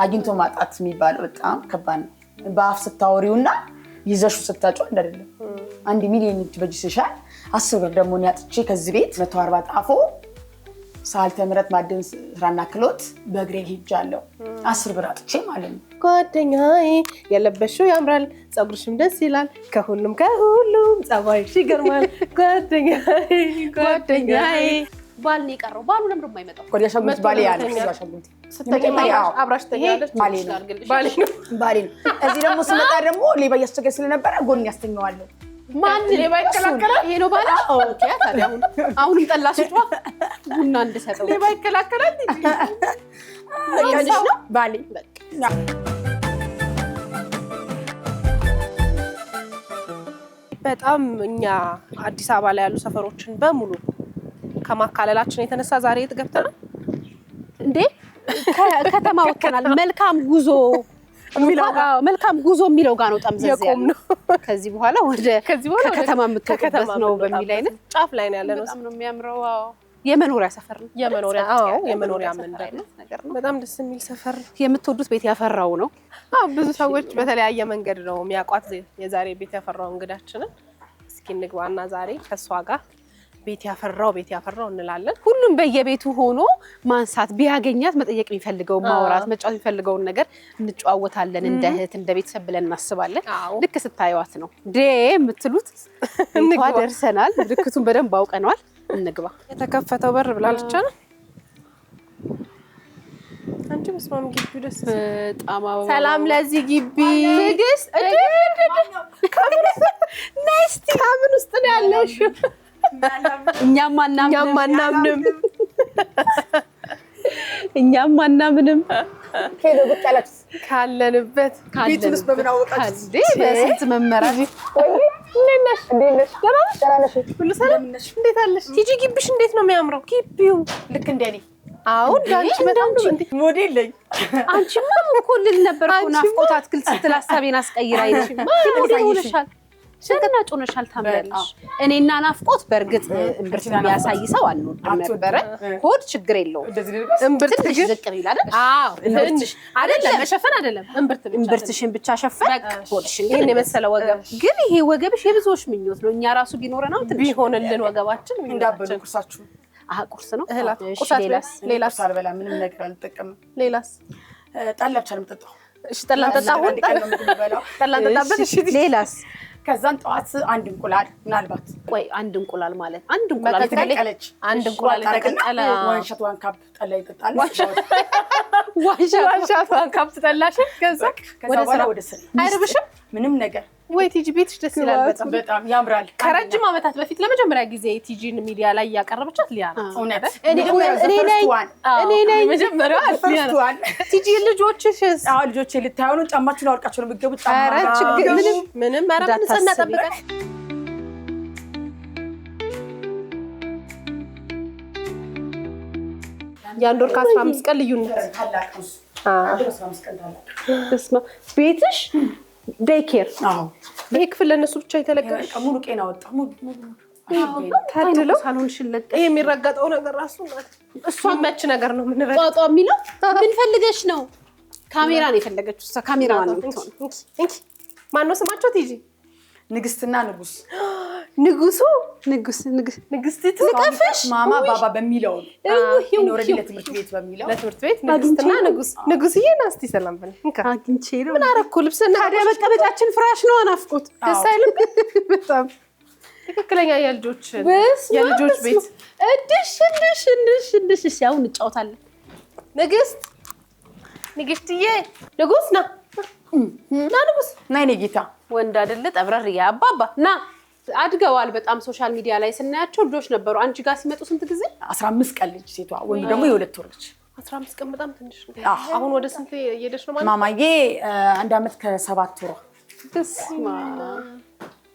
አግኝቶ ማጣት የሚባለው በጣም ከባድ ነው። በአፍ ስታወሪውና ይዘሹ ስታጫው አይደለም 1 ሚሊዮን በጅስሻል 10 ብር ደግሞ ያጥቼ ከዚህ ቤት 140 ጣፎ ሳልተ ምረት ማደን ስራና ክሎት በእግሬ ሄጃለሁ 10 ብር አጥቼ ማለት ነው። ጓደኛዬ የለበሽው ያምራል ጸጉርሽም ደስ ይላል ከሁሉም ጸባይሽ ይገርማል ጓደኛዬ ባል ነው የቀረው ባሉ ለምን የማይመጣው ኮዲያሻጉት ባሌ ያለ ያሻጉት ስትተኛው አብራሽ ተኛለች ባሌ ነው እዚህ ደግሞ ስመጣ ደግሞ ሌባ ያስቸገር ስለነበረ ጎን ያስተኛዋለሁ ማን ሌባ ይከላከላል ይሄ ነው ባላ ኦኬ ታዲያ አሁንም ጠላሽቷ ቡና እንድሰጠው ሌባ ይከላከላል እንዴ ነው ባሌ በጣም እኛ አዲስ አበባ ላይ ያሉ ሰፈሮችን በሙሉ ከማካለላችን የተነሳ ዛሬ የት ገብተናል እንዴ ከተማ ወጥተናል መልካም ጉዞ የሚለው ጋር ነው ጠምዘዝ ያለው ከዚህ በኋላ ወደ ከተማ የምትወጣበት ነው በሚል አይነት ጫፍ ላይ ነው ያለነው በጣም ነው የሚያምረው የመኖሪያ ሰፈር ነው የመኖሪያ መንደር ነገር ነው በጣም ደስ የሚል ሰፈር የምትወዱት ቤት ያፈራው ነው ብዙ ሰዎች በተለያየ መንገድ ነው የሚያቋት የዛሬ ቤት ያፈራው እንግዳችንን እስኪ እንግባና ዛሬ ከሷ ጋር ቤት ያፈራው እንላለን ሁሉም በየቤቱ ሆኖ ማንሳት ቢያገኛት መጠየቅ የሚፈልገው ማውራት መጫወት የሚፈልገውን ነገር እንጫወታለን እንደ እህት እንደ ቤተሰብ ብለን እናስባለን ልክ ስታዩት ነው የምትሉት እንግባ ደርሰናል ምልክቱን በደንብ አውቀናል እንግባ የተከፈተው በር ብላለች አይደል አንቺ መስማም ግቢው ደስ በጣም ሰላም ለዚህ ግቢ ትግስት ካምን ውስጥ ነው ያለሽ እኛም አናምንም ሄሎ በቃላችሁ ካለንበት ቤቱንስ በመናወቃችሁ በስንት መመራት እንዴት ነሽ ሁሉ ሰላም እንዴት አለሽ ቲጂ ግቢሽ እንዴት ነው የሚያምረው ግቢው ልክ እንደኔ አሁን ዳንቺ በጣም ሞዴል ነኝ አንቺማ እኮ ልል ነበር እኮ ናፍቆት አትክልት ስትል ሀሳቤን አስቀይራይ ሞዴል ሆነሻል ስንትና ጮነሻል ታምራለሽ እኔና ናፍቆት በርግጥ እምብርት የሚያሳይ ሰው አንወድም ነበር ሆድ ችግር የለውም እምብርት ዝቅ ይላል አይደለም መሸፈን አይደለም እምብርትሽን ብቻ ሸፈን ሆድሽን ይሄን የመሰለ ወገብ ግን ይሄ ወገብሽ የብዙዎች ምኞት ነው እኛ ራሱ ቢኖርናው ቢሆንልን ወገባችን እንዳበሉ ኩርሳችሁ ቁርስ ነው ሌላስ አልበላ ምንም ነገር አልጠቀምም ሌላስ ጠላ ብቻ ነው የምጠጣው እሺ ጠላ ጠጣበት እሺ ሌላስ ከዛን ጠዋት አንድ እንቁላል ምናልባት ቆይ አንድ እንቁላል ማለት አንድ እንቁላል ተቀቀለች አንድ እንቁላል ተቀቀለ ዋንሻት ዋን ካፕ ጠላ ይጠጣል ዋንሻት ዋን ካፕ ጠላሽ ከዛ ወደ ስራ አይርብሽም ምንም ነገር ወይ ቲጂ ቤትሽ ደስ ይላል በጣም ያምራል ከረጅም አመታት በፊት ለመጀመሪያ ጊዜ ቲጂን ሚዲያ ላይ ያቀረበቻት ሊያ ነው እውነት እኔ ነኝ መጀመሪያ ሊያ ነው ቲጂ ልጆችሽስ ልጆቼ ልታዩ ነው ጫማችሁን አውልቃችሁ ነው የምትገቡት ኧረ ችግር ምንም ኧረ ንጽህና ጠብቀን የአንድ ወር ከ15 ቀን ልዩነት ቤትሽ ዴይኬር ይሄ ክፍል ለነሱ ብቻ የተለቀቀ ሙሉ ቄና ወጣ ሙሉ ታድለው ሳሎንሽን ለቀ ይሄ የሚረጋጠው ነገር ራሱ እሷ መች ነገር ነው ምን ረጋጣ ጧጧ የሚለው ምን ፈልገሽ ነው ካሜራ ነው የፈለገችው እሷ ካሜራ ነው ማን ነው ስማቸው ቲጂ ንግስትና ንጉሱ ንግስቲቱ ልቀፍሽ ማማ ባባ በሚለው ኦሬዲ ለትምህርት ቤት በሚለው ለትምህርት ቤት ንግስትና ንጉስዬ ናስቲ ሰላም በል አግኝቼ ነው ምን አረኩ ልብስና ታዲያ መቀመጫችን ፍራሽ ነው ናፍቆት ደስ አይልም በጣም ትክክለኛ የልጆች ቤት እድሽ ያው እንጫወታለን ንግስትዬ ንጉስ ና ንጉስ ናይ ጌታ ወንድ አይደለ ጠብረር ያባባ ና አድገዋል በጣም ሶሻል ሚዲያ ላይ ስናያቸው ልጆች ነበሩ አንቺ ጋር ሲመጡ ስንት ጊዜ 15 ቀን ልጅ ሴቷ ወንዱ ደግሞ የ2 ወር ልጅ 15 ቀን በጣም ትንሽ ነው አሁን ወደ ስንት እየሄደች ነው ማለት ማማዬ 1 አመት ከ7 ወር በስማ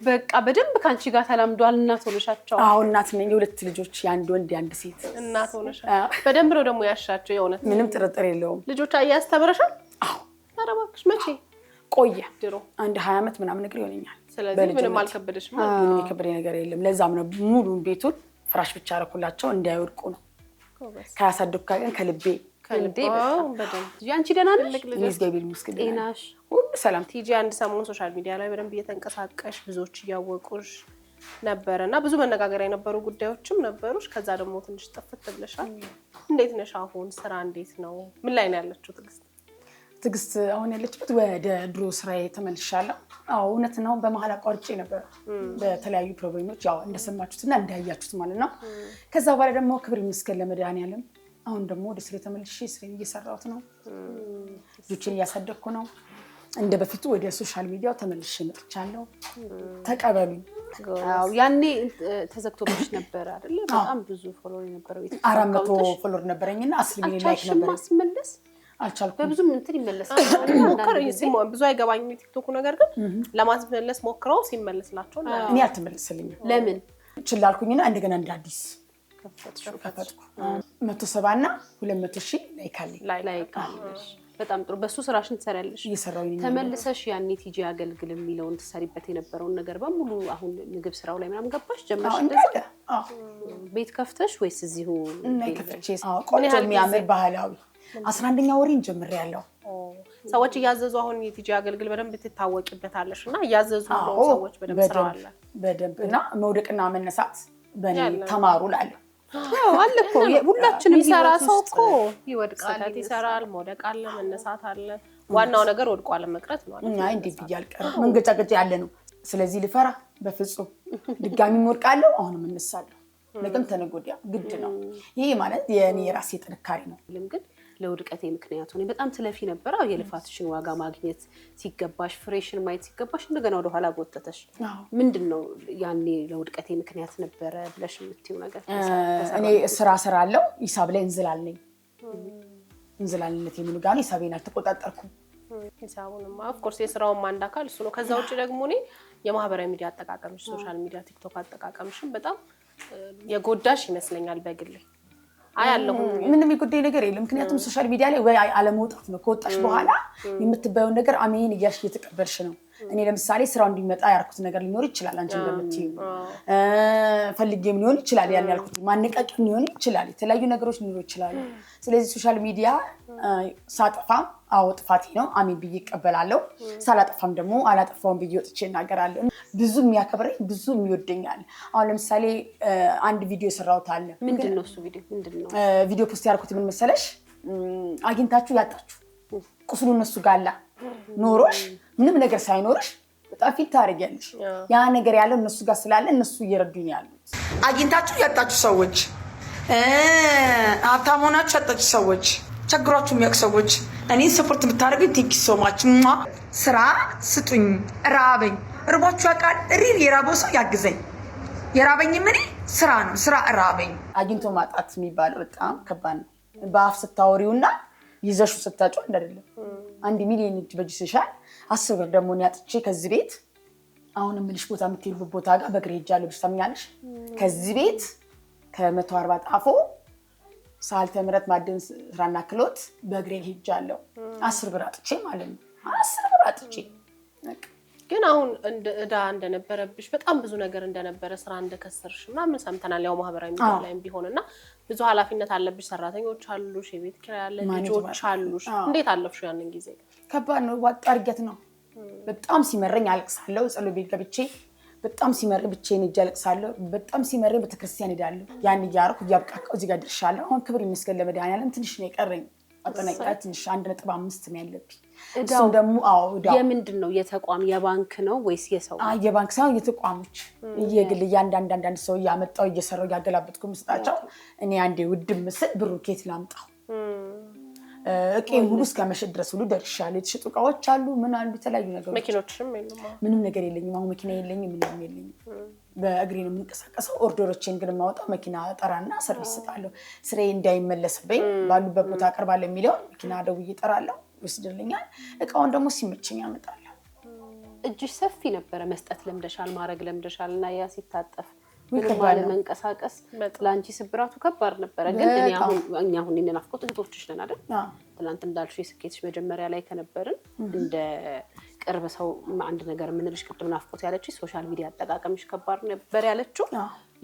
በቃ በደንብ ካንቺ ጋር ተላምዷል እናት ሆነሻቸው እናት ነኝ የ2 ልጆች የአንድ ወንድ የአንድ ሴት እናት ሆነሻቸው በደንብ ነው ደግሞ ያሻቸው የሆነ ምንም ጥርጥር የለውም ልጆች አያስተምረሻል ኧረ እባክሽ መቼ ቆየ ድሮ አንድ 20 አመት ምናምን ነገር ይሆነኛል ስለዚህ ምንም አልከበደሽም ምንም የከበደ ነገር የለም ለዛም ነው ሙሉ ቤቱን ፍራሽ ብቻ አረኩላቸው እንዳይወድቁ ነው ካያሳደኩ ጋር ከልቤ ከልዴ በደም ያንቺ ደህና ነሽ? እግዚአብሔር ይመስገን። ጤናሽ ሁሉ ሰላም። ቲጂ አንድ ሰሞን ሶሻል ሚዲያ ላይ በደንብ እየተንቀሳቀሽ ብዙዎች እያወቁሽ ነበርና ብዙ መነጋገሪያ የነበሩ ጉዳዮችም ነበሩሽ። ከዛ ደግሞ ትንሽ ጥፍት ብለሻል። እንዴት ነሽ አሁን? ስራ እንዴት ነው? ምን ላይ ነው ያለችው ትግስት? አሁን ያለችበት ወደ ድሮ ስራዬ ተመልሻለሁ። አዎ እውነት ነው። በመሀል አቋርጬ ነበር በተለያዩ ፕሮግራሞች ያው እንደሰማችሁትና እንዳያያችሁት ማለት ነው። ከዛ በኋላ ደግሞ ክብር ይመስገን ለመድኃኒዓለም አሁን ደግሞ ወደ ስሬ ተመልሼ ስሬን እየሰራሁት ነው። ልጆችን እያሳደግኩ ነው። እንደ በፊቱ ወደ ሶሻል ሚዲያው ተመልሼ መጥቻለሁ። ተቀበሉኝ። አዎ ያኔ ተዘግቶብሽ ነበር አይደል? በጣም ብዙ ፎሎወር ነበረው። 400 ፎሎወር ነበረኝና 10 ሚሊዮን ላይክ ነበር። ማስመለስ አልቻልኩም። በብዙ እንትን ይመለሳል። ብዙ አይገባኝም የቲክቶኩ ነገር ግን ለማስመለስ ሞክረው ሲመለስላቸው እኔ አልተመለሰልኝም። ለምን ችላልኩኝና እንደገና እንደ አዲስ ከፈትኩ። 170 እና 200 ሺህ ላይክ አለኝ። በጣም ጥሩ። በሱ ስራሽን ትሰሪያለሽ። እየሰራሁኝ ተመልሰሽ ያኔ ቲጂ አገልግል የሚለውን ትሰሪበት የነበረውን ነገር በሙሉ አሁን ምግብ ስራው ላይ ምናምን ገባሽ ጀመርሽ? እንደዛ ቤት ከፍተሽ ወይስ እዚሁ ከፍቼ? ቆንጆ የሚያምር ባህላዊ 11ኛ ወሬን ጀምሬያለሁ። ሰዎች እያዘዙ አሁን የቲጂ አገልግል በደንብ ትታወቂበታለሽ እና እያዘዙ ነው ሰዎች በደንብ ስራው አለ በደንብ እና መውደቅና መነሳት በእኔ ተማሩ እላለሁ። አለ እኮ ሁላችንም ይሰራ ሰው እኮ ይወድቃል፣ ይሰራል፣ መውደቅ አለ፣ መነሳት አለ። ዋናው ነገር ወድቆ አለመቅረት ነው አይደል? አይ እንዴ ብያልቀረ መንገጫገጫ ያለ ነው። ስለዚህ ልፈራ በፍጹም ድጋሚ ወድቃለሁ፣ አሁንም እነሳለሁ። ነገም ተነገ ወዲያ ግድ ነው። ይሄ ማለት የኔ ራሴ ጥንካሬ ነው። ግን ለውድቀቴ ምክንያቱ እኔ በጣም ትለፊ ነበር። የልፋትሽን ዋጋ ማግኘት ሲገባሽ ፍሬሽን ማየት ሲገባሽ እንደገና ወደ ኋላ ጎተተሽ። ምንድነው ያኔ ለውድቀቴ ምክንያት ነበረ ብለሽ የምትይው ነገር? እኔ ስራ እሰራለሁ፣ ሂሳብ ላይ እንዝላል ነኝ። እንዝላልነት የምን ጋር ነው? ሂሳቤን አልተቆጣጠርኩም። ሂሳቡንማ ኦፍ ኮርስ የስራውን አንድ አካል እሱ ነው። ከዛ ውጪ ደግሞ እኔ የማህበራዊ ሚዲያ አጠቃቀምሽ ሶሻል ሚዲያ ቲክቶክ አጠቃቀምሽን በጣም የጎዳሽ ይመስለኛል በግሌ። ምንም የጉዳይ ነገር የለም። ምክንያቱም ሶሻል ሚዲያ ላይ ወይ አለመውጣት ነው። ከወጣሽ በኋላ የምትባየውን ነገር አሜን እያልሽ እየተቀበልሽ ነው። እኔ ለምሳሌ ስራው እንዲመጣ ያርኩት ነገር ሊኖር ይችላል። አንቺ እንደምትይው ፈልጌም ሊሆን ይችላል። ያን ያልኩት ማነቃቂም ሊሆን ይችላል። የተለያዩ ነገሮች ሊኖሩ ይችላሉ። ስለዚህ ሶሻል ሚዲያ ሳጠፋም አዎ ጥፋቴ ነው አሜን ብዬ እቀበላለሁ። ሳላጠፋም ደግሞ አላጠፋውም ብዬ ወጥቼ እናገራለሁ። ብዙ የሚያከብረኝ ብዙ የሚወደኛል። አሁን ለምሳሌ አንድ ቪዲዮ የሰራሁት አለ። ምንድነው እሱ ቪዲዮ? ምንድነው ቪዲዮ ፖስት ያርኩት ምን መሰለሽ? አግኝታችሁ ያጣችሁ ቁስሉ እነሱ ጋር አለ ኖሮሽ ምንም ነገር ሳይኖርሽ በጣም ፊት ታደርጊያለሽ። ያ ነገር ያለው እነሱ ጋር ስላለ እነሱ እየረዱኝ ያሉት። አግኝታችሁ ያጣችሁ ሰዎች፣ ሀብታም ሆናችሁ ያጣችሁ ሰዎች፣ ቸግሯችሁ የሚያውቁ ሰዎች እኔን ሰፖርት የምታደርጉኝ ቴንክ ዩ ሶ ማች። ስራ ስጡኝ። ራበኝ። እርቧችሁ ያውቃል? ሪል የራበው ሰው ያግዘኝ። የራበኝ ምን ስራ ነው። ስራ ራበኝ። አግኝቶ ማጣት የሚባለው በጣም ከባድ ነው። በአፍ ስታወሪውና ይዘሹ ስታጫው አይደለም። 1 ሚሊዮን እጅ በእጅ ሲሻል 10 ብር ደግሞ ያጥቼ ከዚህ ቤት አሁን ምንሽ ቦታ የምትሄዱበት ቦታ ጋር በእግሬ ሄጃለሁ። ብትሰምኛለሽ? ከዚህ ቤት ከ140 ጣፎ ሳልተ ምረት ማደን ስራና ክሎት በእግሬ ሄጃለሁ። 10 ብር አጥቼ ማለት ነው። 10 ብር አጥቼ ግን አሁን እዳ እንደነበረብሽ በጣም ብዙ ነገር እንደነበረ ስራ እንደከሰርሽ ምናምን ሰምተናል። ያው ማህበራዊ ሚዲያ ላይም ቢሆንና ብዙ ኃላፊነት አለብሽ። ሰራተኞች አሉሽ፣ የቤት ኪራይ አለ፣ ልጆች አሉሽ። እንዴት አለፍሽ ያንን ጊዜ? ከባድ ነው። ዋጣ እርገት ነው። በጣም ሲመረኝ አለቅሳለሁ። ጸሎት ቤት ገብቼ በጣም ሲመረኝ ብቻዬን ሄጄ አለቅሳለሁ። በጣም ሲመረኝ ቤተክርስቲያን ሄዳለሁ። ያን እያደረኩ እያብቃቃሁ እዚህ ጋር ደርሻለሁ። አሁን ክብር ይመስገን ለመድኃኒዓለም ትንሽ ነው የቀረኝ። አጠናቅቄ ትንሽ 1.5 ነው ያለብኝ። እሱም ደግሞ የምንድን ነው? የተቋም የባንክ ነው ወይስ የሰው? የባንክ ሳይሆን የተቋሞች የግል እያንዳንድ ሰው እያመጣው እየሰራው እያገላበጥኩ መስጣቸው። እኔ አንዴ ውድም ምስል ብሩ ኬት ላምጣው እቄም ሁሉ እስከ መሸጥ ድረስ ሁሉ ደርሻለሁ። የተሸጡ እቃዎች አሉ፣ ምን አሉ፣ የተለያዩ ነገሮች። መኪኖችም የሉም? ምንም ነገር የለኝም። አሁን መኪና የለኝም፣ ምንም የለኝም። በእግሬ ነው የምንቀሳቀሰው። ኦርደሮችን ግን የማወጣው መኪና ጠራና ሰርቪስ እሰጣለሁ። ስራዬ እንዳይመለስብኝ ባሉበት ቦታ አቀርባለሁ የሚለውን መኪና ደውዬ እጠራለሁ፣ ይወስድልኛል። እቃውን ደግሞ ሲመቸኝ አመጣለሁ። እጅሽ ሰፊ ነበረ። መስጠት ለምደሻል፣ ማድረግ ለምደሻል እና ያ ሲታጠፍ መንቀሳቀስ ለአንቺ ስብራቱ ከባድ ነበረ። ግን እኛ አሁን እናፍቆት እህቶችሽ ነን አይደል? ትናንት እንዳልሽው የስኬትሽ መጀመሪያ ላይ ከነበርን እንደ ቅርብ ሰው አንድ ነገር የምንልሽ ቅድም ናፍቆት ያለችሽ ሶሻል ሚዲያ አጠቃቀምሽ ከባድ ነበር ያለችው።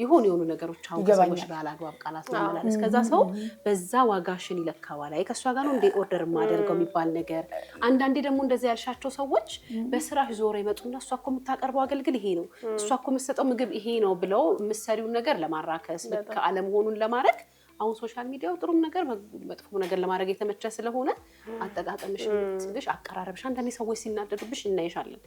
የሆኑ ነገሮች አሁን ሰዎች ጋር አላግባብ ቃላት መመላለስ ከዛ ሰው በዛ ዋጋሽን ይለካዋል አይ ከሷ ጋር ነው እንደ ኦርደር ማደርገው የሚባል ነገር አንዳንዴ ደግሞ እንደዚህ ያልሻቸው ሰዎች በስራሽ ዞር ይመጡና እሷ እኮ የምታቀርበው አገልግል ይሄ ነው እሷ እኮ የምትሰጠው ምግብ ይሄ ነው ብለው ምሳሌውን ነገር ለማራከስ ልክ ዓለም ሆኑን ለማድረግ አሁን ሶሻል ሚዲያው ጥሩ ነገር መጥፎ ነገር ለማድረግ የተመቸ ስለሆነ አጠቃቀምሽ ትንሽ አቀራረብሽ አንዳንዴ ሰዎች ሲናደዱብሽ እናይሻለን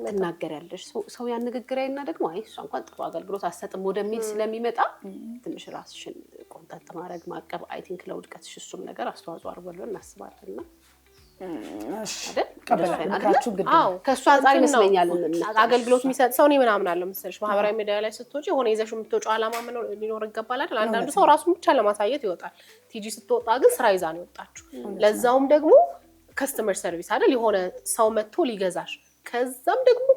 ትናገሪያለሽ ሰው ያን ንግግራይና ደግሞ አይ እሷ እንኳን ጥሩ አገልግሎት አሰጥም ወደሚል ስለሚመጣ ትንሽ ራስሽን ቆንጠጥ ማድረግ ማቀብ አይ ቲንክ ለውድቀትሽ እሱም ነገር አስተዋጽኦ አድርጓል እናስባለንና ቀበላችሁ ግድ ነው ከሷ አንፃር ይመስለኛል አገልግሎት የሚሰጥ ሰው ነው ምናምን አለ መሰለሽ ማህበራዊ ሚዲያ ላይ ስትወጪ ሆነ ይዘሽ የምትወጪው አላማ ምን ሊኖር ይገባል አይደል አንዳንዱ ሰው ራሱን ብቻ ለማሳየት ይወጣል ቲጂ ስትወጣ ግን ስራ ይዛ ነው የወጣችው ለዛውም ደግሞ ከስተመር ሰርቪስ አይደል የሆነ ሰው መጥቶ ሊገዛሽ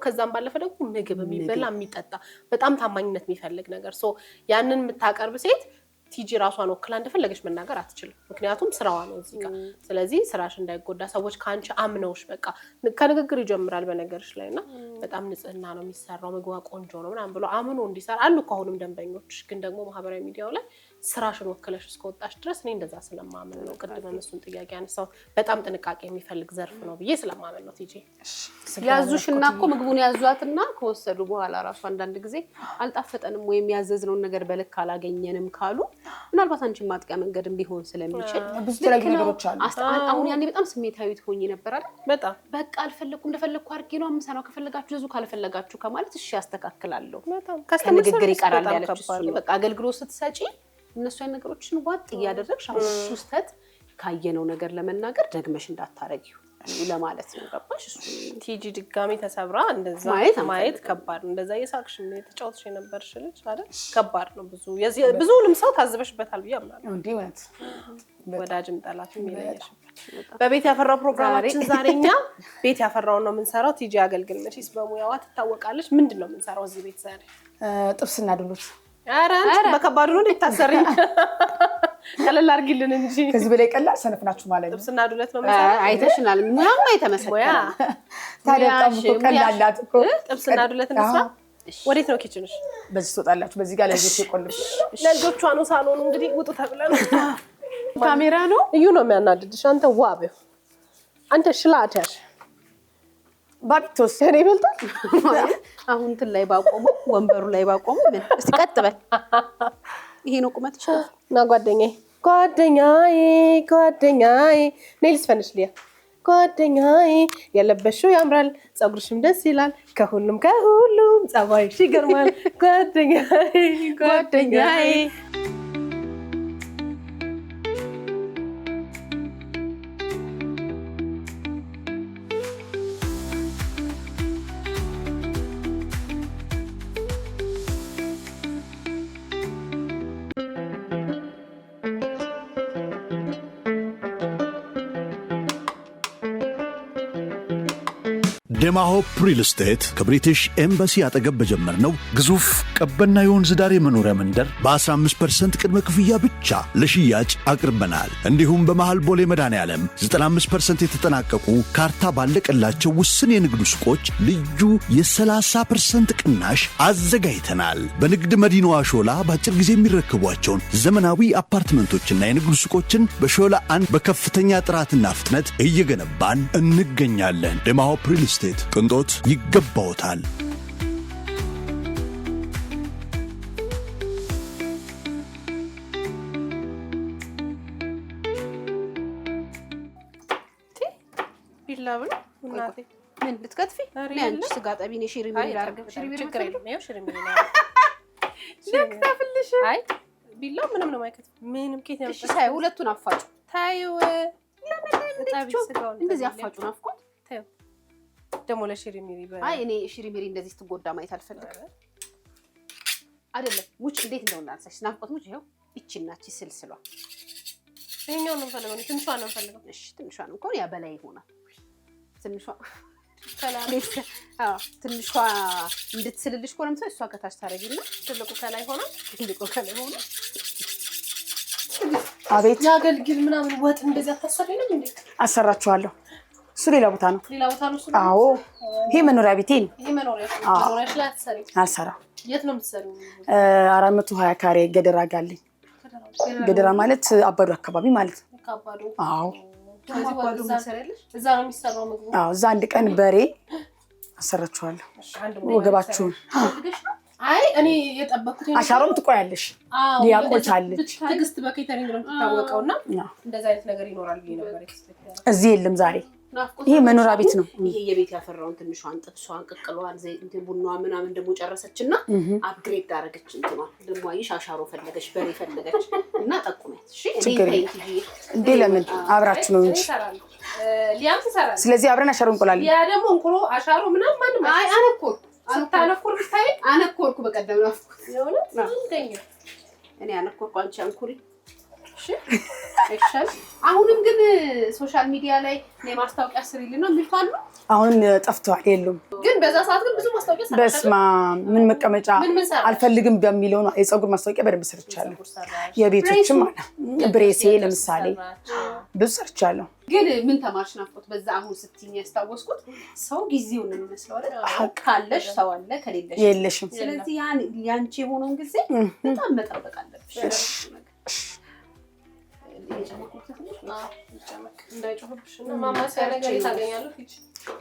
ከዛም ባለፈ ደግሞ ምግብ የሚበላ የሚጠጣ በጣም ታማኝነት የሚፈልግ ነገር ሶ ያንን የምታቀርብ ሴት ቲጂ ራሷን ወክላ እንደፈለገሽ መናገር አትችልም ምክንያቱም ስራዋ ነው እዚህ ጋር ስለዚህ ስራሽ እንዳይጎዳ ሰዎች ካንቺ አምነውሽ በቃ ከንግግር ይጀምራል በነገርሽ ላይና በጣም ንጽህና ነው የሚሰራው ምግቧ ቆንጆ ነው ምናምን ብሎ አምኖ እንዲሰራ አሉ ከሆነም ደንበኞች ግን ደግሞ ማህበራዊ ሚዲያው ላይ ስራሽን ወክለሽ እስከወጣሽ ድረስ እኔ እንደዛ ስለማመን ነው ቅድም እሱን ጥያቄ አነሳው በጣም ጥንቃቄ የሚፈልግ ዘርፍ ነው ብዬ ስለማመን ነው ቲጂ ያዙሽና እኮ ምግቡን ያዟትና ከወሰዱ በኋላ ራሱ አንዳንድ ጊዜ አልጣፈጠንም ወይም ያዘዝነውን ነገር በልክ አላገኘንም ካሉ ምናልባት አንቺ ማጥቂያ መንገድም ቢሆን ስለሚችል ብዙ ተለያዩ ነገሮች አሉ አሁን ያኔ በጣም ስሜታዊ ትሆኚ ነበር አይደል በጣም በቃ አልፈለኩም እንደፈለኩ አድርጌ ነው አምሳናው ከፈለጋችሁ ብዙ ካልፈለጋችሁ ከማለት እሺ ያስተካክላለሁ ከንግግር ይቀራል ያለች በቃ አገልግሎት ስትሰጪ እነሱ ነገሮችን ዋጥ ያደረግሽ አሁን ሱስተት ካየነው ነገር ለመናገር ደግመሽ እንዳታረጊው ለማለት ነው ገባሽ ቲጂ ድጋሚ ተሰብራ እንደዛ ማየት ከባድ እንደዛ የሳቅሽ ነው የተጫወትሽ የነበርሽ ልጅ አይደል ከባድ ነው ብዙንም ሰው ታዝበሽበታል ብዬ አምናለሁ እንዴ ወት ወዳጅም ጠላትም ይለያሽ በቤት ያፈራው ፕሮግራማችን ዛሬኛ ቤት ያፈራው ነው የምንሰራው ቲጂ አገልግል መቼስ በሙያዋ ትታወቃለች ምንድነው የምንሰራው እዚህ ቤት ዛሬ ጥብስና ዱለት አረ በከባዱ ነው እንድታሰሪ ቀለል አድርጊልን እንጂ ከዚህ በላይ ቀላል ሰነፍናችሁ ማለት ነው ጥብስና ዱለት ነው መሰለኝ አይተሽናል ሙያም አይተመሰከረ ታዲያም ቀላላት እኮ ጥብስና ዱለት እንስራ ወዴት ነው ኪችንሽ በዚህ ትወጣላችሁ በዚህ ጋር ለልጆች ይቆልፍ ለልጆቿ ነው ሳሎኑ እንግዲህ ውጡ ተብለን ካሜራ ነው እዩ ነው የሚያናድድሽ አንተ ዋበው አንተ ሽላተር ባቢቶስ እኔ ይበልጣል አሁን እንትን ላይ ባቆሙ ወንበሩ ላይ ባቆሙ ምን እስቲ ቀጥ በል ይሄ ነው ቁመትሽ እና ጓደኛዬ ኔልስ ፈንሽሊያ ጓደኛዬ የለበሽው ያምራል ጸጉርሽም ደስ ይላል ከሁሉም ጸባይሽ ይገርማል ጓደኛዬ ደማሆፕ ሪል ስቴት ከብሪቲሽ ኤምባሲ አጠገብ በጀመርነው ግዙፍ ቀበና የወንዝ ዳር የመኖሪያ መንደር በ15% ቅድመ ክፍያ ብቻ ለሽያጭ አቅርበናል። እንዲሁም በመሃል ቦሌ መድኃኔዓለም 95% የተጠናቀቁ ካርታ ባለቀላቸው ውስን የንግድ ሱቆች ልዩ የ30% ቅናሽ አዘጋጅተናል። በንግድ መዲናዋ ሾላ በአጭር ጊዜ የሚረከቧቸውን ዘመናዊ አፓርትመንቶችና የንግድ ሱቆችን በሾላ አንድ በከፍተኛ ጥራትና ፍጥነት እየገነባን እንገኛለን። ደማሆፕ ሪል ስቴት ቅንጦት ይገባዎታል። ቢላው እናቴ ምን ልትከትፊ ለአንቺ ስጋ ጠቢ ነው ሽሪ ምን ላርግ ሽሪ ምን ልክተፍልሽ አይ ቢላው ምንም ነው ማይከትፍ ምንም ኬት ነው እሺ ሳይ ሁለቱን አፋጩ ታዩ ለምን ጠቢ ስጋው እንደዚህ አፋጩን አፍቆት ታዩ ደሞ ለሽሪሚሪ አይ እኔ ሽሪሚሪ እንደዚህ ስትጎዳ ማየት አልፈልግም አይደለም ሙች እንዴት እንደሆነ አልሳሽ ናፍቆት ሙች ይሄው እቺናቺ ስልስሏ ይሄኛው ነው ፈልገው ነው ትንሿ ነው ፈልገው እሺ ትንሿ ነው እንኳን ያ በላይ ይሆናል ትንሿ ሰላም ትንሿ እንድትስልልሽ ኮለም ሰው እሷ ከታች ታረጊና ትልቁ ከላይ ሆነ አቤት ያገልግል ምናምን ወጥ እንደዚህ አታሰሪልኝ እንዴ አሰራችኋለሁ እሱ ሌላ ቦታ ነው ሌላ ቦታ ነው አዎ ይሄ መኖሪያ ቤቴ ነው ይሄ መኖሪያሽ ላይ አትሰሪ አልሰራ የት ነው የምትሰሪው? 420 ካሬ ገደራ ጋለኝ። ገደራ ማለት አባዶ አካባቢ ማለት ነው። አባዶ? አዎ። አባዶ መሰሪያለሽ? እዛ ነው የሚሰራው ምግቡ? አዎ፣ እዛ አንድ ቀን በሬ አሰራችኋለሁ። ወገባችሁን። አይ እኔ የጠበኩት አሻሮም ትቆያለሽ። ሊያቆቻለች ትዕግስት በኬተሪንግ ነው የምትታወቀውና እንደዛ አይነት ነገር ይኖራል ብዬ ነበር ኤክስፔክት። እዚህ የለም ዛሬ። ይሄ መኖሪያ ቤት ነው። ይሄ የቤት ያፈራውን ትንሿን ጥብሷን ቅቅሏን ዘይት ቡናዋ ምናምን ደግሞ ጨረሰችና አፕግሬድ አደረገች። እንትማ ደግሞ አይሽ አሻሮ ፈለገች በሬ ፈለገች እና ጠቁመት። እሺ እንዴ ለምን አብራችሁ ነው እንጂ ሊያም ትሰራለች። ስለዚህ አብረን አሻሮ እንቆላለን። ያ ደግሞ እንቁሎ አሻሮ ምናምን ማንም አይ አነኮር ስታነኮር ብታይ አነኮርኩ በቀደም ነው የሆነ እንተኛ እኔ አነኮርኩ አንቺ አንኩሪ። እሺ ኤክሽን። አሁንም ግን ሶሻል ሚዲያ ላይ ማስታወቂያ ስሪልን ነው የሚልፋሉ። አሁን ጠፍቷል የሉም። ግን በዛ ሰዓት ግን ብዙ ማስታወቂያ ሰራሽ። በስማ ምን መቀመጫ አልፈልግም በሚለው ነው የፀጉር ማስታወቂያ በደንብ ሰርቻለሁ። የቤቶችም አለ ብሬሴ ለምሳሌ ብዙ ሰርቻለሁ። ግን ምን ተማርሽ ናፍቆት? በዛ አሁን ስትይኝ ያስታወስኩት ሰው ጊዜው ነው የሚመስለው አይደል? ካለሽ ሰው አለ ከሌለሽ የለሽም። ስለዚህ ያንቺ የሆነውን ጊዜ በጣም መጠበቅ አለብሽ።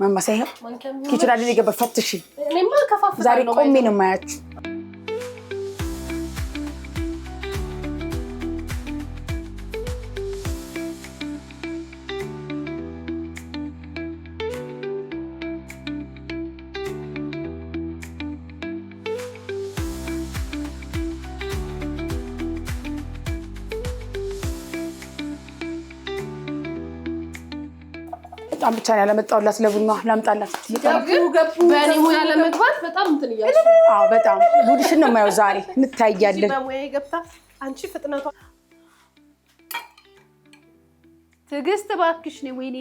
ማማሰያ ኪችን አይደል የገባ ፈትሽ። ዛሬ ቆሜ ነው የማያችሁ። በጣም ብቻ ነው ያለመጣውላት ለቡና ላምጣላት። በእኔ ሙያ ለመግባት በጣም እንትን እያልሽ። አዎ በጣም ጉድሽን ነው የማየው ዛሬ እንታያለን። በሙያ ገብታ አንቺ ፍጥነቷ ትዕግስት እባክሽ ነው። ወይኔ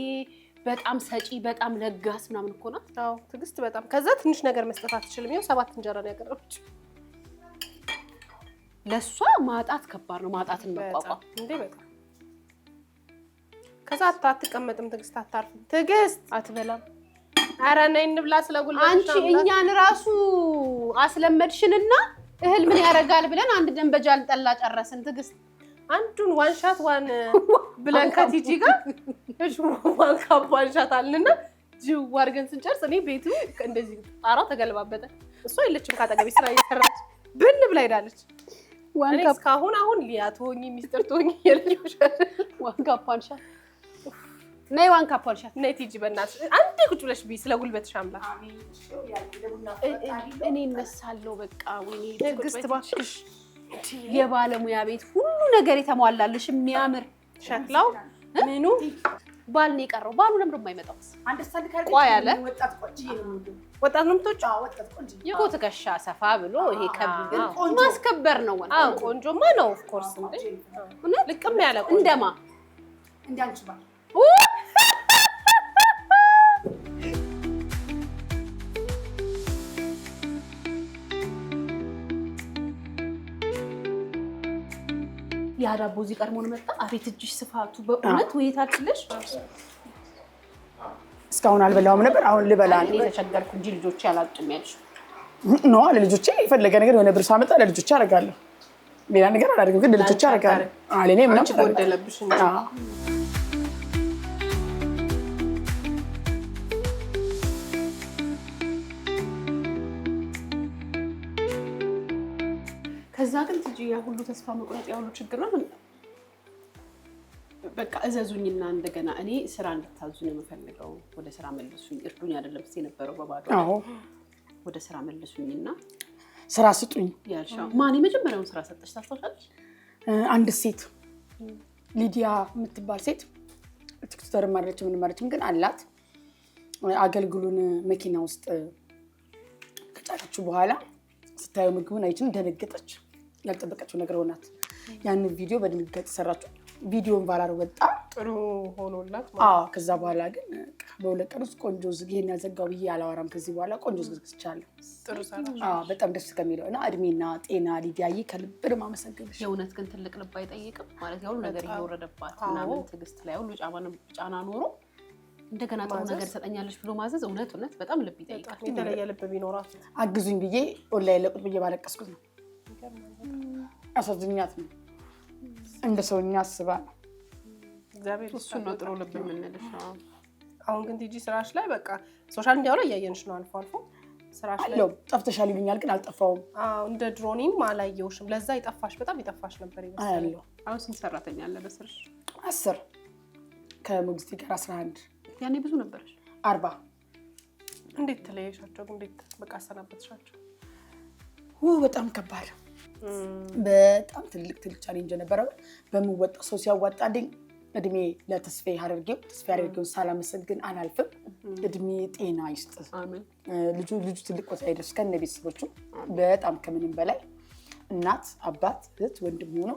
በጣም ሰጪ በጣም ለጋስ ምናምን እኮ ናት። አዎ ትዕግስት በጣም ከዛ ትንሽ ነገር መስጠት አትችልም። ይኸው 7 እንጀራ ነው ያቀረበች። ለሷ ማጣት ከባድ ነው። ማጣትን መቋቋም እንዴ በጣም ከዛ አትቀመጥም። ትዕግስት አታርፍም። ትዕግስት አትበላም። ኧረ ነይ እንብላ ስለጉልበትሽ። አንቺ እኛን ራሱ አስለመድሽንና እህል ምን ያረጋል ብለን አንድ ደንበጃል ጠላ ጨረስን። ትዕግስት አንዱን ዋንሻት ዋን ብለን ከቲጂ ጋር እሺ ዋን ካፕ ዋንሻት አልንና ጅው አድርገን ስንጨርስ እኔ ቤቱ እንደዚህ ጣራው ተገልባበጠ። እሷ የለችም ካጠገቤ ስራ እየሰራች ብን ብላ ሄዳለች። ዋን ካፕ አሁን ሊያቶኝ ሚስጥር ቶኝ የልጆች ዋን ካፕ ዋንሻት ነይ ዋን ካፕ ዋንሻት ነይ ቲጂ በእናትሽ አንዴ ቁጭ ብለሽ ቢ ስለ ጉልበትሽ አምላ እኔ እነሳለሁ በቃ። ወይኔ ትዕግስት እባክሽ የባለሙያ ቤት ሁሉ ነገር የተሟላልሽ የሚያምር ሸክላው ምኑ ባል ነው የቀረው። ባሉ ለምን የማይመጣው? አንደርስታንድ ካርገ ቆይ አለ ወጣት ነው ምቶች ይቆ ትከሻ ሰፋ ብሎ ይሄ ከብር ማስከበር ነው። ወንድ አዎ ቆንጆማ ነው ኦፍ ኮርስ እንዴ ልቅም ያለ እንደማ እንዳንቺ ባል ያ ዳቦ እዚህ ቀድሞ ነው መጣ። አቤት እጅሽ ስፋቱ በእውነት ወይ ታችልሽ። እስካሁን አልበላውም ነበር አሁን ልበላ ነው። እኔ ተቸገርኩ እንጂ ልጆቼ አላጡም ያልሽ ነው። ለልጆቼ የፈለገ ነገር የሆነ ብር ሳመጣ ለልጆቼ አደርጋለሁ። ሌላ ነገር አላደርግም ግን ለልጆቼ አደርጋለሁ። አለኔ ምንም ጎደለብሽ እንጂ ከዛ ግን ትጂ ያ ሁሉ ተስፋ መቁረጥ ያ ሁሉ ችግር ነው። በቃ እዘዙኝና እንደገና እኔ ስራ እንድታዙኝ ነው የምፈልገው። ወደ ስራ መልሱኝ። እርዱኝ አይደለም እስቲ ነበረው በባዶ። አዎ ወደ ስራ መልሱኝና ስራ ስጡኝ ያልሻው ማን የመጀመሪያውን ስራ ሰጠሽ ታስታውሻለሽ? አንድ ሴት ሊዲያ የምትባል ሴት ቲክቶከር ማድረች ምን ማድረችም ግን አላት። አገልግሉን መኪና ውስጥ ከጫረችው በኋላ ስታየው ምግቡን አይችን ደነገጠች። ያልጠበቀችው ነገር ሆናት። ያን ቪዲዮ በድንገት ሰራችሁ። ቪዲዮን ቫይራል ወጣ ጥሩ ሆኖላት ማለት። አዎ ከዛ በኋላ ግን በሁለት ቀን ውስጥ ቆንጆ ዝግ ይሄን ያዘጋው ብዬ አላወራም። ከዚህ በኋላ ቆንጆ ዝግ ስቻለሁ። ጥሩ ሰራሽ። አዎ በጣም ደስ ከሚለውና እድሜና ጤና ሊዲያዬ ከልብ ነው የማመሰግንሽ። የእውነት ግን ትልቅ ልብ አይጠይቅም ማለት ያው ነገር እየወረደባት ምናምን ትዕግስት ላይ ሁሉ ጫና ኖሮ እንደገና ጥሩ ነገር ሰጠኛለሽ ብሎ ማዘዝ እውነት በጣም ልብ ይጠይቃል። የተለየ ልብ ቢኖራት አግዙኝ ብዬ ኦንላይን ለቁጥ ብዬ ባለቀስኩት ነው። አሳዝኛት ነው እንደ ሰውኛ አስባ እግዚአብሔር እሱ ነው ጥሩ ልብ የምንልሽ። አሁን ግን ቲጂ ስራሽ ላይ በቃ ሶሻል ሚዲያው ላይ እያየንሽ ነው አልፎ አልፎ ስራሽ ላይ ጠፍተሻል ይሉኛል፣ ግን አልጠፋውም። እንደ ድሮኒም አላየውሽም። ለዛ ይጠፋሽ በጣም ይጠፋሽ ነበር ይመስላል። አሁን ስንት ሰራተኛ አለ በስርሽ? 10 ከሞግዚቴ ጋር 11። ያኔ ብዙ ነበርሽ? 40። እንዴት ተለያይሻቸው? እንዴት በቃ አሰናበትሻቸው? በጣም ከባድ በጣም ትልቅ ቻሌንጅ ነበረ። በምወጣ ሰው ሲያዋጣልኝ እድሜ ለተስፋዬ አድርጌው ሳላመሰግን አላልፍም። እድሜ ጤና ይስጥ። አሜን። ልጁ ትልቅ ቦታ ይደርስ ከነ ቤተሰቦቹ። በጣም ከምንም በላይ እናት፣ አባት፣ እህት፣ ወንድም ሆኖ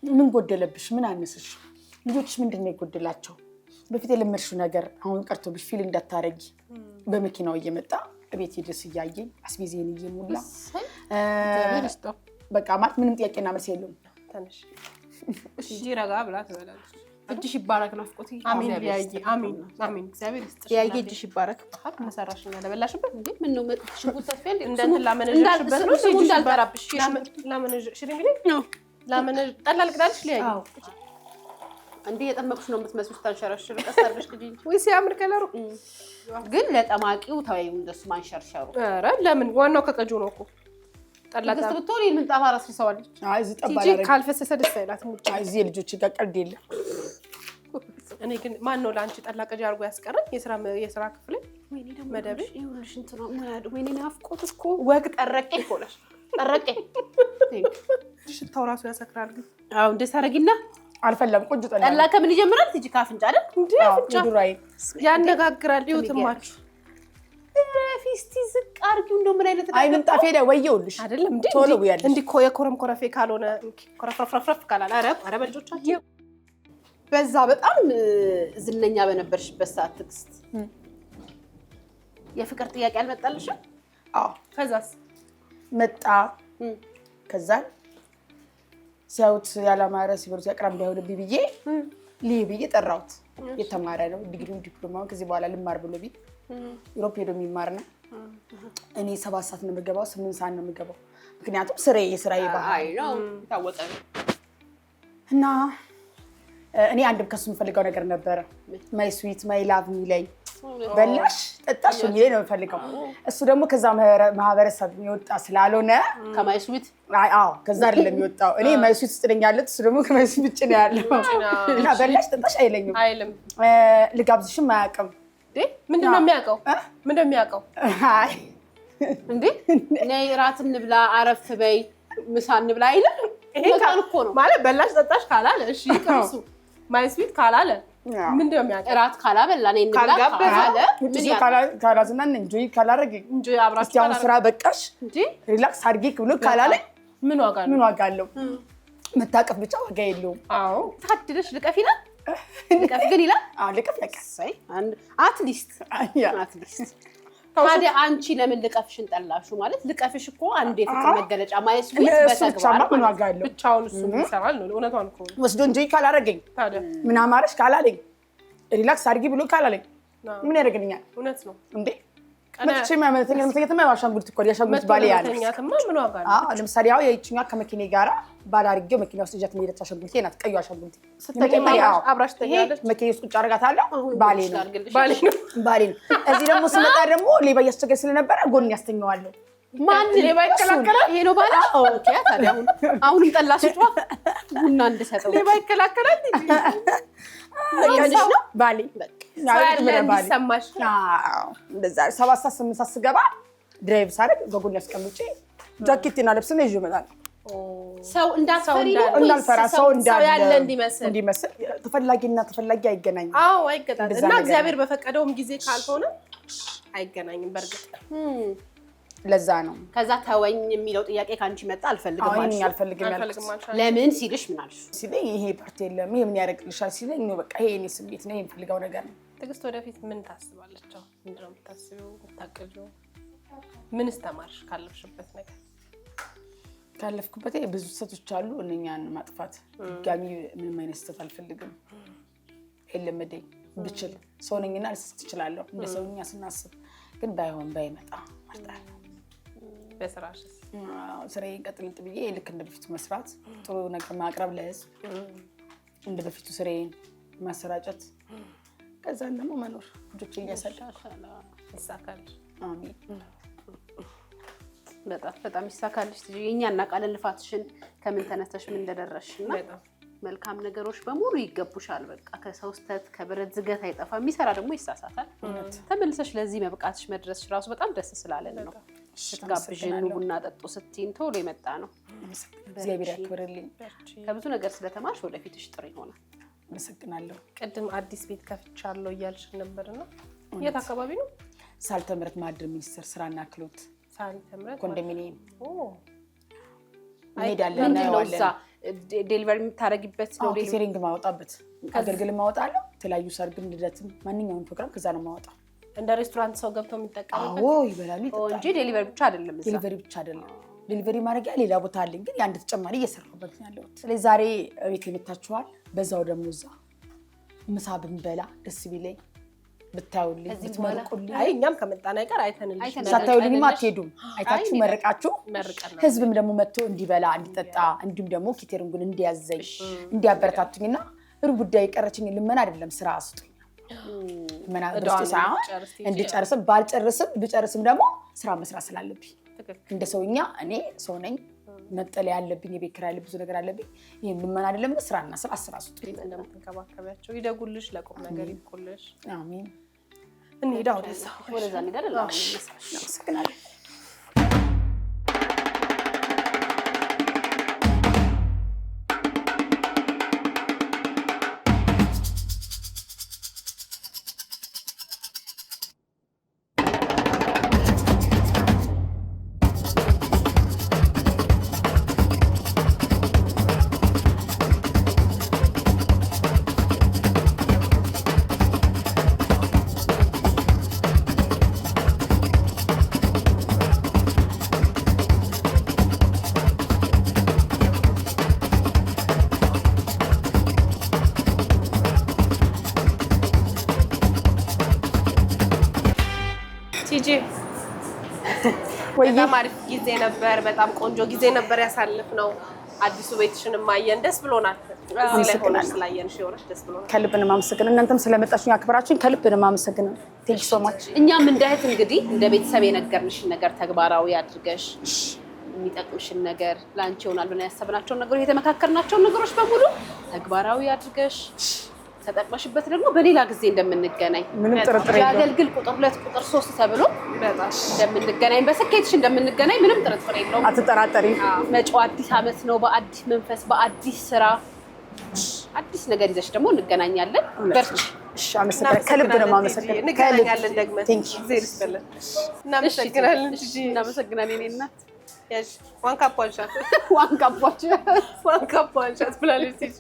ምን ጎደለብሽ? ምን አነሰሽ? ልጆችሽ ምንድነው የጎደላቸው? በፊት የለመድሽው ነገር አሁን ቀርቶብሽ ፊል እንዳታረጊ በመኪናው እየመጣ ቤት ድረስ እያየኝ አስቤዜን እየሞላ በቃ ማለት ምንም ጥያቄና መልስ የለውም። ተነሽ እሺ ረጋ ብላ ትበላለች። እጅሽ ይባረክ ናፍቆት። አሜን ያዬ አሜን አሜን። እግዚአብሔር ይስጥሽ ያዬ እጅሽ ይባረክ። ሀቅ መሰራሽኛ ለበላሽበት እንዴ ምን ነው ሽጉጥ ተስፋ እንዴ እንደንት ላመነሽበት ነው ስሙ እንዳልጠራብሽ ላመነሽ እንግዲህ ነው ላመነሽ ጠላል ቅዳልሽ ለያይ እንዴ የጠመቅሽ ነው የምትመስሉት። ታንሸራሽር ቀሰርብሽ ልጅ ወይ ሲያምር ከለሩ ግን ለጠማቂው ታዩ እንደሱ ማንሸርሸሩ። ኧረ ለምን ዋናው ከቀጁ ነው እኮ ጠላታ ብትሆን ምን ጣፋራ ስለሰዋለች። እዚህ ጠባላ ቲጂ ካልፈሰሰ ደስ አይላትም። እዚህ ልጆች ጋር ቀልድ የለም። እኔ ግን ማን ነው ለአንቺ ጠላቀጅ አድርጎ ያስቀረኝ? የስራ ክፍል ወይኔ ደግሞ መደብ ይሁንሽ እንት ነው ማለት ወይኔ ናፍቆት እኮ ወግ ጠረቄ ይቆላሽ ጠረቄ ሽታው ራሱ ያሰክራል። ግን አው እንደ ሳረጊና አልፈለም ቆንጆ ጠላ ከምን ይጀምራል? ቲጂ ካፍንጫ አይደል እንዴ? አፍንጫ ያነጋግራል። ይወትማችሁ ፊስቲ ዝቅ አርጊው እንደው ምን አይነት አይ ምንጣፌ ላይ ወየውልሽ አይደለም እንዴ? ቶሎ ያለሽ እንዴ ኮ የኮረም ኮረፌ ካልሆነ ኮረፍረፍረፍ ካላለ አረ በልጆቻችሁ በዛ በጣም ዝነኛ በነበርሽበት ሰዓት ትግስት የፍቅር ጥያቄ አልመጣልሽም? አዎ ከዛስ መጣ። ከዛ ሲያውት ያላማረ ሲበሩት ያቅራም እንዳይሆንብኝ ብዬ ብዬ ጠራሁት። የተማረ ነው ዲግሪው ዲፕሎማውን ከዚህ በኋላ ልማር ብሎ ቢል ዩሮፕ ሄዶ የሚማር ነው። እኔ 7 ሰዓት ነው የምገባው፣ 8 ሰዓት ነው የምገባው። ምክንያቱም የስራዬ ባህል ነው ታወቀ ነው። እና እኔ አንድም ከሱ የምፈልገው ነገር ነበረ። ማይ ስዊት ማይ ላቭ ሚለኝ በላሽ ጠጣሽ የሚለኝ ነው የምፈልገው። እሱ ደግሞ ከዛ ማህበረሰብ የወጣ ስላልሆነ ከማይ ስዊት ከዛ አይደለም የሚወጣው። እኔ ማይ ስዊት ውስጥ ነኝ ያለሁት፣ እሱ ደግሞ ከማይ ስዊት ውጭ ነው ያለው። እና በላሽ ጠጣሽ አይለኝም። ልጋብዝሽም አያውቅም። ምንድነው የሚያውቀው? ምንድነው የሚያውቀው? አይ እንዴ ነይ እራት እንብላ አረፍ በይ ምሳ እንብላ አይልም። ይሄ እኮ ነው ማለት በላሽ ጠጣሽ ካላለ እሺ ይቀርሱ ማይ ስዊት ካላለ ምንድነው የሚያውቀው? እራት ካላበላ ነይ እንብላ ካላለ ካላዝና እንጆይ ካላረግ እንጆይ አብራችሁ እስቲ ስራ በቃሽ እንዴ ሪላክስ አድርጊ ብሎ ካላለ ምን ዋጋ አለው? መታቀፍ ብቻ ዋጋ የለውም። አዎ ታድለሽ ልቀፍ ይላል። ልቀፍ ግን ይላል። ልቀፍ ያቀሳይ አትሊስት ታዲያ አንቺ ለምን ልቀፍሽን ጠላሹ? ማለት ልቀፍሽ እኮ አንድ የፍቅር መገለጫ ማይስ ዊት በተግባር ምን ዋጋ አለው? ብቻውን እሱ ይሰራል ነው እውነቷን እኮ ወስዶ እንጆይ ካላረገኝ ታዲያ ምን አማረሽ ካላለኝ ሪላክስ አድርጊ ብሎ ካላለኝ ምን ያደርግልኛል? እውነት ነው እንዴ? መጥቼ ማመተኛ ማሻንጉልት እኮ ያሻንጉልት ባሌ ያለ ምን ዋጋ አለው? ለምሳሌ ያው የእቺኛ ከመኪኔ ጋራ ባላርገው መኪና ውስጥ ጀት መሄድ አሻንጉልቴ ናት። ቀዩ አሻንጉልቴ አብራሽ ተኛለች። መኪና ውስጥ ቁጭ አደርጋታለሁ። ባሌ ነው። እዚህ ደግሞ ስመጣ ደግሞ ሌባ እያስቸገረኝ ስለነበረ ጎን ያስተኛዋለሁ። ማን ሌባ ይከላከላል? ይሄ ነው ባላ። ኦኬ ታዲያ አሁንም ጠላ ስጧ ቡና እንድሰጠው ሌባ ይከላከላል እንዴ? ነው ባሌ ሰማሽ? እንደዛ 7 ሰዓት 8 ሰዓት ስገባ ድራይቭ ሳደርግ በጎን ያስቀምጬ ጃኬቴና ልብስና ይዤ እመጣለሁ። ሰው እንዳልፈራ ሰው ያለ እንዲመስል ተፈላጊና ተፈላጊ አይገናኝም። አዎ አይገናኝም። እና እግዚአብሔር በፈቀደውም ጊዜ ካልሆነ አይገናኝም። በርግጥ ለዛ ነው ከዛ ተወኝ የሚለው ጥያቄ ካንቺ መጣ። አልፈልግም ማለት ለምን ሲልሽ ምን አልሽ? ሲለኝ ይሄ ፓርቲ የለም ይሄ ምን ያደርግልሻል ሲለኝ ነው በቃ ይሄ እኔ ስሜት ነው የምፈልገው ነገር ነው። ትግስት ወደፊት ምን ታስባለች? ምንድነው የምታስቢው? የምታቅጂው? ምንስ ተማርሽ ካለፍሽበት ነገር? ካለፍኩበት ብዙ ስህተቶች አሉ። እነኛን ማጥፋት ድጋሚ ምንም አይነት ስህተት አልፈልግም። የለመደኝ ብችል ሰው ነኝና ልስት እችላለሁ እንደ ሰውኛ ስናስብ ግን ባይሆን ባይመጣ ማርጣለሁ በስራሽስ ስራዬን ቀጥልጥ ብዬ ልክ እንደ በፊቱ መስራት ጥሩ ነገር ማቅረብ ለህዝብ እንደ በፊቱ ስራዬን ማሰራጨት ከዛ ደግሞ መኖር ልጆቼ እያሳደግኩ ይሳካል አሜን በጣም ይሳካልሽ የኛና ቃል ልፋትሽን ከምን ተነስተሽ ምን እንደደረስሽና መልካም ነገሮች በሙሉ ይገቡሻል በቃ ከሰው ስተት ከብረት ዝገት አይጠፋ የሚሰራ ደግሞ ይሳሳታል ተመልሰሽ ለዚህ መብቃትሽ መድረስሽ ራሱ በጣም ደስ ስላለን ነው ስትጋብዥን ቡና ጠጡ ስትይን ቶሎ የመጣ ነው እግዚአብሔር ያክብርልኝ ከብዙ ነገር ስለተማርሽ ወደፊትሽ ጥሩ ይሆናል አመሰግናለሁ ቅድም አዲስ ቤት ከፍቻለሁ እያልሽ ነበርና የት አካባቢ ነው ሳልተምረት ማዕድን ሚኒስቴር ስራና ክህሎት ሳልተምረት ኮንዶሚኒየም ሜዳለን ነው ዴሊቨሪ የምታረጊበት ነው ኬተሪንግ ማውጣበት አገልግል ማውጣለሁ ተለያዩ ሰርግ ልደትም ማንኛውም ፕሮግራም ከዛ ነው ማውጣው እንደ ሬስቶራንት ሰው ገብቶ የሚጠቀምበት ይበላሉ እንጂ ዴሊቨሪ ብቻ አይደለም ዴሊቨሪ ብቻ አይደለም ዴሊቨሪ ማድረግ ሌላ ቦታ አለኝ ግን ያንድ ተጨማሪ እየሰራሁበት ነው ያለው ስለዚህ ዛሬ ቤት የመጣችኋል በዛው ደግሞ እዛ ምሳ ብንበላ ደስ ቢለኝ ብታዩልኝ ብትመርቁልኝ አይ እኛም ከመጣና አይቀር አይተንልሽ ሳታዩልኝማ አትሄዱም አይታችሁ መርቃችሁ ህዝብም ደግሞ መጥቶ እንዲበላ እንዲጠጣ እንዲሁም ደግሞ ኬተሪንጉን እንዲያዘኝ እንዲያበረታቱኝና ሩብ ጉዳይ ቀረችኝ ልመና አይደለም ስራ አስጡኝ መና ደስታ እንድጨርስም ባልጨርስም ብጨርስም ደግሞ ስራ መስራት ስላለብኝ እንደ ሰውኛ እኔ ሰው ነኝ መጠለ ያለብኝ የቤት ኪራይ ያለብኝ ብዙ ነገር አለብኝ ይሄን ልመና አይደለም ስራና ስራ አስጡኝ እንደምትንከባከቢያቸው ይደጉልሽ ለቁም ነገር ይቆልሽ አሜን እንዴ ወደዛ እንሄዳለን አመሰግናለሁ በጣም አሪፍ ጊዜ ነበር በጣም ቆንጆ ጊዜ ነበር ያሳልፍነው አዲሱ ቤትሽን ማየን ደስ ብሎናል እዚህ ላይ ሆነሽ ስላየንሽ ይወርሽ ደስ ብሎናል ከልብ ነው ማመሰግነው እናንተም ስለመጣችሁ አክብራችሁኝ ከልብ ነው ማመሰግነው ቴንክ ዩ ሶ ማች እኛም እንደ እህት እንግዲህ እንደ ቤተሰብ የነገርንሽን ነገር ተግባራዊ አድርገሽ የሚጠቅምሽን ነገር ላንቺ ይሆናል ብለን ያሰብናቸው ነገሮች የተመካከርናቸው ነገሮች በሙሉ ተግባራዊ አድርገሽ ተጠቅመሽበት ደግሞ በሌላ ጊዜ እንደምንገናኝ ምንም ጥርጥር የለውም ያገልግል ቁጥር 2 ቁጥር 3 ተብሎ እንደምንገናኝ በስኬትሽ እንደምንገናኝ ምንም ጥርጥር የለውም አትጠራጠሪ መጪው አዲስ አመት ነው በአዲስ መንፈስ በአዲስ ስራ አዲስ ነገር ይዘሽ ደግሞ እንገናኛለን በርቺ እሺ አመሰግናለሁ ከልብ ነው ማመሰግነው እንገናኛለን ደግመን ቴንክ ዩ ዜር ይስጥልን እናመሰግናለን እናመሰግናለን እኔ እናት ያሽ ዋንካፖንሻት ዋንካፖንሻት ብላለች